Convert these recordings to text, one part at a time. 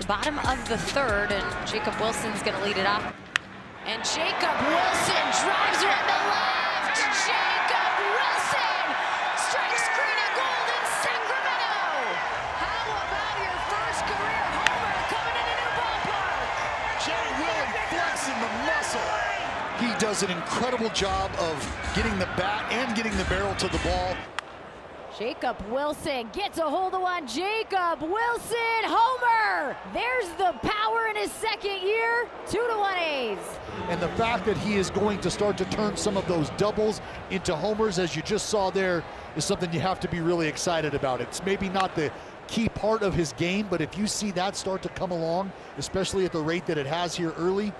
The bottom of the third, and Jacob Wilson's going to lead it off. And Jacob Wilson drives right to left. Jacob Wilson strikes green and gold in Sacramento. How about your first career homer coming in a new ballpark? Jay Willie flexing the muscle. He does an incredible job of getting the bat and getting the barrel to the ball. Jacob Wilson gets a hold of one. Jacob Wilson, homer! There's the power in his second year. 2-1 A's. And the fact that he is going to start to turn some of those doubles into homers, as you just saw there, is something you have to be really excited about. It's maybe not the key part of his game, but if you see that start to come along, especially at the rate that it has here early,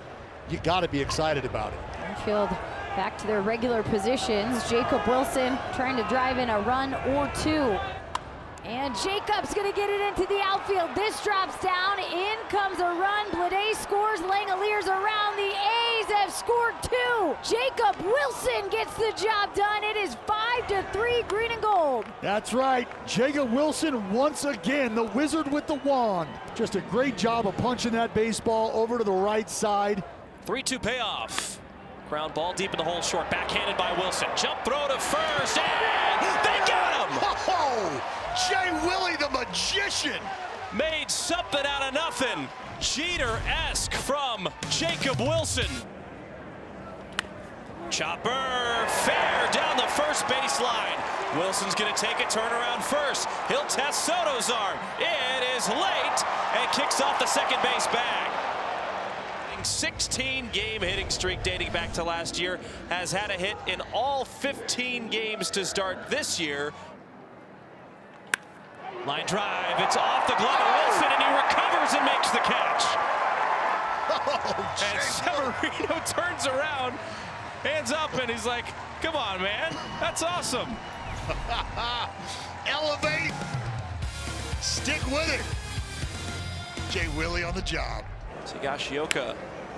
you got to be excited about it. Infield back to their regular positions. Jacob Wilson trying to drive in a run or two. And Jacob's gonna get it into the outfield. This drops down, in comes a run. Blade scores, Langoliers around. The A's have scored two. Jacob Wilson gets the job done. It is 5-3, green and gold. That's right, Jacob Wilson once again, the wizard with the wand. Just a great job of punching that baseball over to the right side. 3-2 payoff. Ground ball deep in the hole, short, backhanded by Wilson. Jump throw to first, and they got him! Oh, Jay Willie the magician! Made something out of nothing. Jeter-esque from Jacob Wilson. Chopper, fair down the first baseline. Wilson's gonna take a turnaround first. He'll test Soto's arm. It is late, and kicks off the second base bag. 16-game hitting streak dating back to last year, has had a hit in all 15 games to start this year. Line drive, it's off the glove of Wilson, and he recovers and makes the catch. And Severino turns around, hands up, and he's like, come on, man, that's awesome. Elevate, stick with it. Jay Willie on the job. Higashioka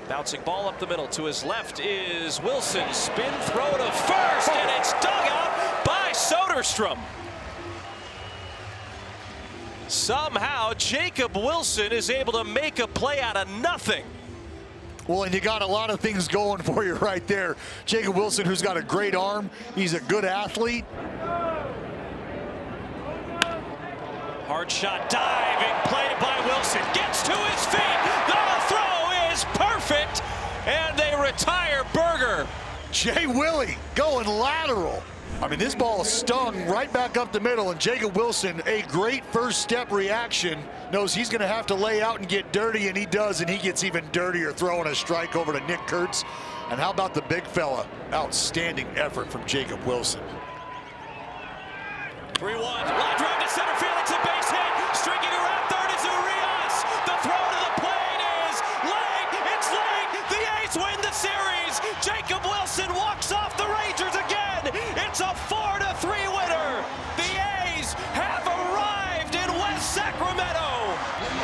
bouncing ball up the middle. To his left is Wilson. Spin throw to first, and it's dug out by Soderstrom. Somehow, Jacob Wilson is able to make a play out of nothing. Well, and you got a lot of things going for you right there. Jacob Wilson, who's got a great arm. He's a good athlete. Hard shot, diving, played by Wilson. Gets to his feet. The throw is perfect, and they retire Berger. Jay Willie going lateral. I mean, this ball stung right back up the middle, and Jacob Wilson, a great first step reaction, knows he's going to have to lay out and get dirty, and he does, and he gets even dirtier throwing a strike over to Nick Kurtz. And how about the big fella? Outstanding effort from Jacob Wilson. 3-1, line drive to center field, it's a base hit, streaking around third is Urias. The throw to the plate is late, it's late, the A's win the series. Jacob Wilson walks off the Rangers again. It's a 4-3 winner. The A's have arrived in West Sacramento.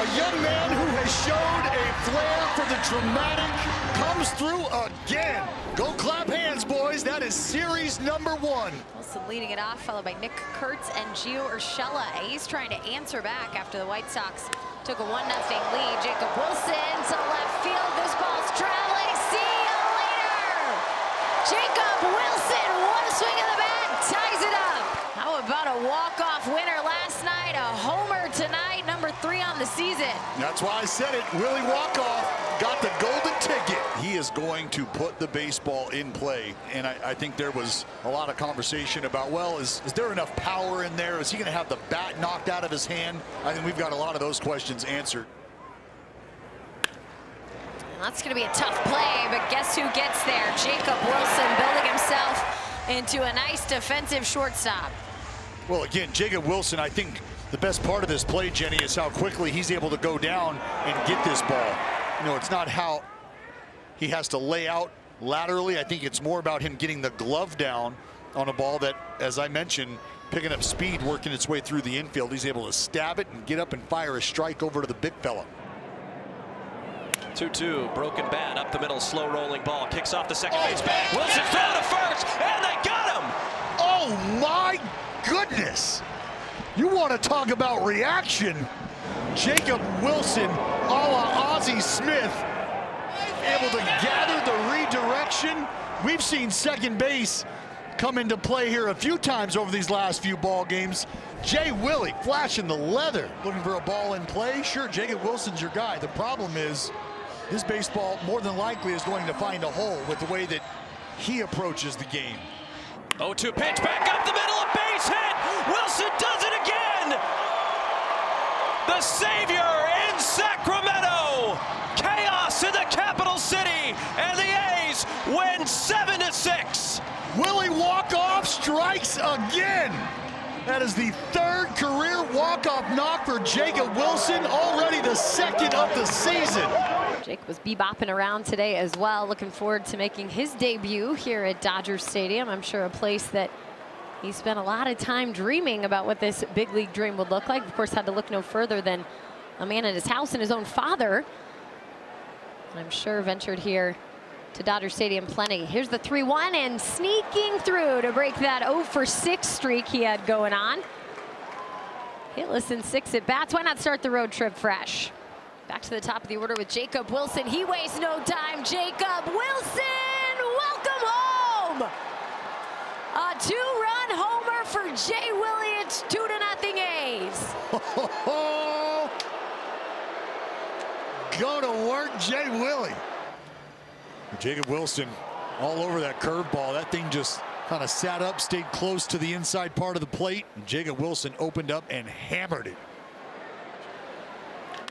A young man who has showed a flair for the dramatic comes through again. Go clap hands, boys. That is series number 1. Wilson leading it off, followed by Nick Kurtz and Gio Urshela. A's trying to answer back after the White Sox took a 1-0 lead. Jacob Wilson to left field. This ball's traveling. See you later. Jacob Wilson, one swing of the bat, ties it up. How about a walk-off winner last night? A homer tonight, number 3 on the season. That's why I said it. Willie Walkoff got the golden ticket. He is going to put the baseball in play. And I think there was a lot of conversation about, well, is there enough power in there? Is he going to have the bat knocked out of his hand? I think we've got a lot of those questions answered. That's going to be a tough play, but guess who gets there? Jacob Wilson building himself into a nice defensive shortstop. Well, again, Jacob Wilson, I think the best part of this play, Jenny, is how quickly he's able to go down and get this ball. You know, it's not how he has to lay out laterally. I think it's more about him getting the glove down on a ball that, as I mentioned, picking up speed, working its way through the infield. He's able to stab it and get up and fire a strike over to the big fella. 2-2, broken bat up the middle, slow rolling ball, kicks off the second base bag. Wilson throw to first, and they got him! Oh my goodness! You want to talk about reaction? Jacob Wilson Ozzie Smith able to gather the redirection. We've seen second base come into play here a few times over these last few ball games. Jay Willie flashing the leather, looking for a ball in play. Sure, Jacob Wilson's your guy. The problem is this baseball more than likely is going to find a hole with the way that he approaches the game. 0-2 pitch, back up the middle, a base hit. Wilson does it again. The savior in Sacramento. Chaos in the capital city, and the A's win 7-6. Willie walk-off strikes again. That is the third career walk-off knock for Jacob Wilson, already the second of the season. Jake was bebopping around today as well, looking forward to making his debut here at Dodger Stadium. I'm sure a place that he spent a lot of time dreaming about what this big league dream would look like. Of course, had to look no further than a man at his house and his own father. And I'm sure ventured here to Dodger Stadium plenty. Here's the 3-1 and sneaking through to break that 0-for-6 streak he had going on. Hitless in 6 at bats. Why not start the road trip fresh? Back to the top of the order with Jacob Wilson. He wastes no time. Jacob Wilson, welcome home. A 2-run homer for Jay Willie. It's 2-0 A's. Go to work, Jay Willie. Jacob Wilson all over that curveball. That thing just kind of sat up, stayed close to the inside part of the plate. And Jacob Wilson opened up and hammered it.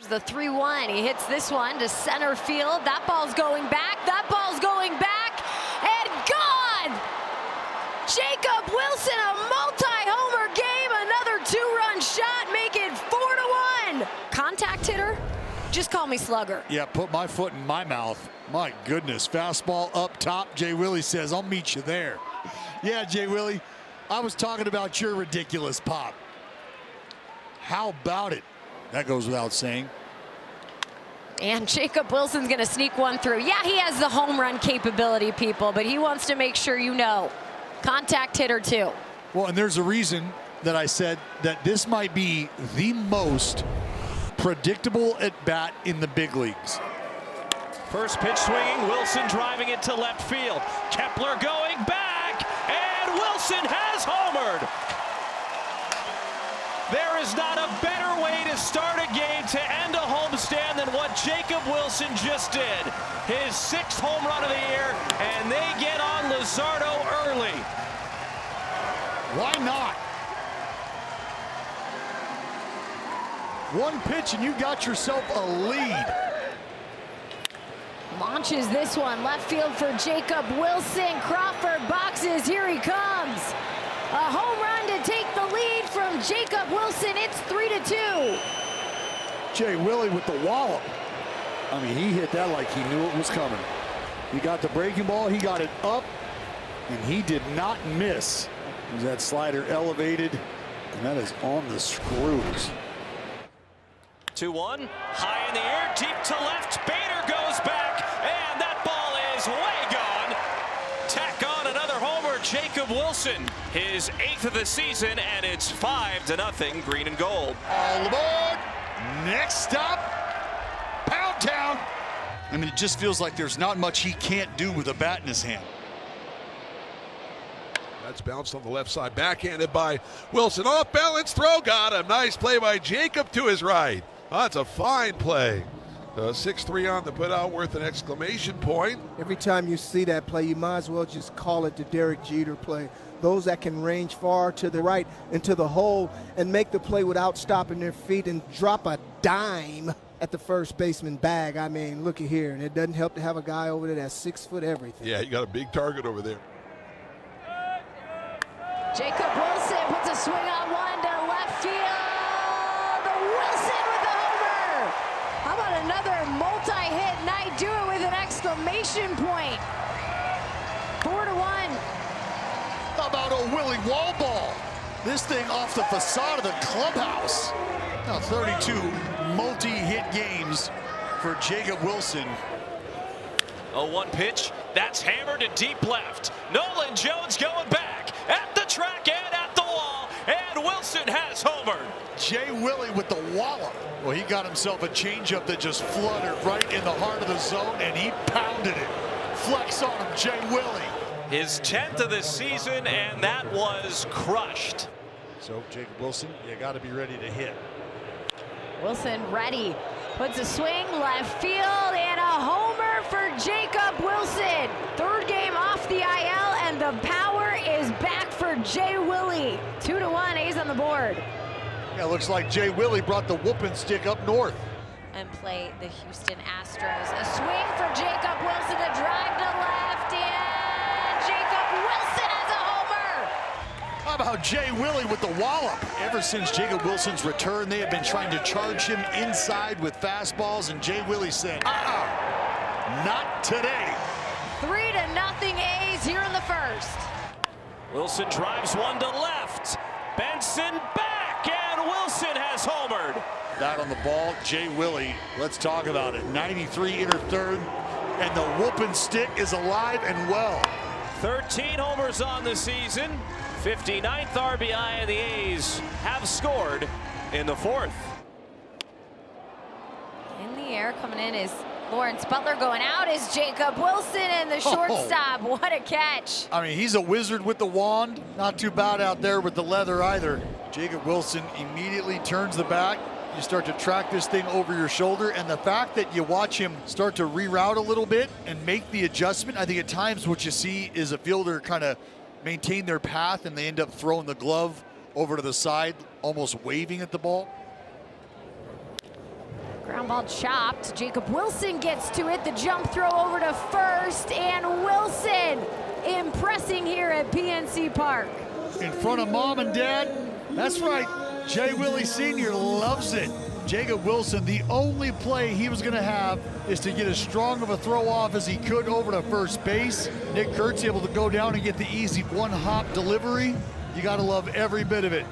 The 3-1. He hits this one to center field. That ball's going back. That ball's going back and gone. Jacob Wilson, a multi-homer game. Another 2-run shot, make it 4-1. Contact hitter. Just call me slugger. Yeah, put my foot in my mouth. My goodness, fastball up top. Jay Willie says, I'll meet you there. Yeah, Jay Willie, I was talking about your ridiculous pop. How about it? That goes without saying. And Jacob Wilson's going to sneak one through. Yeah, he has the home run capability, people, but he wants to make sure you know. Contact hitter, too. Well, and there's a reason that I said that this might be the most predictable at bat in the big leagues. First pitch swinging, Wilson driving it to left field. Kepler going back, and Wilson has homered. There is not a better way to start a game to end a homestand than what Jacob Wilson just did. His 6th home run of the year, and they get on Luzardo early. Why not? One pitch and you got yourself a lead. Launches this one, left field for Jacob Wilson. Crawford boxes, here he comes. A home run to take the lead from Jacob Wilson. It's 3-2. Jay Willie with the wallop. I mean, he hit that like he knew it was coming. He got the breaking ball, he got it up, and he did not miss. That slider elevated, and that is on the screws. 2-1, high in the air, deep to left. Bader goes back, and that ball is way gone. Tack on another homer, Jacob Wilson, his 8th of the season, and it's 5-0, green and gold. All aboard. Next stop, Pound Town. I mean, it just feels like there's not much he can't do with a bat in his hand. That's bounced on the left side, backhanded by Wilson. Off balance throw, got him. Nice play by Jacob to his right. Oh, that's a fine play. 6-3 on the putout, worth an exclamation point. Every time you see that play, you might as well just call it the Derek Jeter play. Those that can range far to the right into the hole and make the play without stopping their feet and drop a dime at the first baseman bag. I mean, look at here. And it doesn't help to have a guy over there that's 6 foot everything. Yeah, you got a big target over there. Jacob Wilson puts a swing on one to left field. Wilson with the homer. How about another multi-hit night? Do it with an exclamation point. 4-1. How about a Willie wall ball? This thing off the facade of the clubhouse. Now 32 multi-hit games for Jacob Wilson. 0-1 pitch, that's hammered to deep left. Nolan Jones going back at the track and at the wall, and Wilson Wilson has homered. Jay Willie with the wallop. Well, he got himself a changeup that just fluttered right in the heart of the zone, and he pounded it. Flex on him, Jay Willie. His 10th of the season, and that was crushed. So, Jacob Wilson, you got to be ready to hit. Wilson ready. Puts a swing left field and a homer for Jacob Wilson. Third game off the IL, and the power is back for Jay Willie. 2-1, A's on the board. Yeah, looks like Jay Willie brought the whooping stick up north. And play the Houston Astros. A swing for Jacob Wilson, a drive to left, and Jacob Wilson has a homer. How about Jay Willie with the wallop? Ever since Jacob Wilson's return, they have been trying to charge him inside with fastballs, and Jay Willie said, not today. 3-0 A's here in the first. Wilson drives one to left. Benson back, and Wilson has homered. That on the ball, Jay Willie, let's talk about it. 93 inner third, and the whooping stick is alive and well. 13 homers on the season. 59th RBI, and the A's have scored in the fourth. In the air coming in is Lawrence Butler, going out is Jacob Wilson, and the shortstop. What a catch. I mean, he's a wizard with the wand. Not too bad out there with the leather either. Jacob Wilson immediately turns the back. You start to track this thing over your shoulder, and the fact that you watch him start to reroute a little bit and make the adjustment, I think at times what you see is a fielder kind of maintain their path, and they end up throwing the glove over to the side, almost waving at the ball. Ground ball chopped. Jacob Wilson gets to it. The jump throw over to first, and Wilson impressing here at PNC Park. In front of mom and dad. That's right. Jay Willie Sr. loves it. Jacob Wilson, the only play he was going to have is to get as strong of a throw off as he could over to first base. Nick Kurtz able to go down and get the easy one-hop delivery. You got to love every bit of it.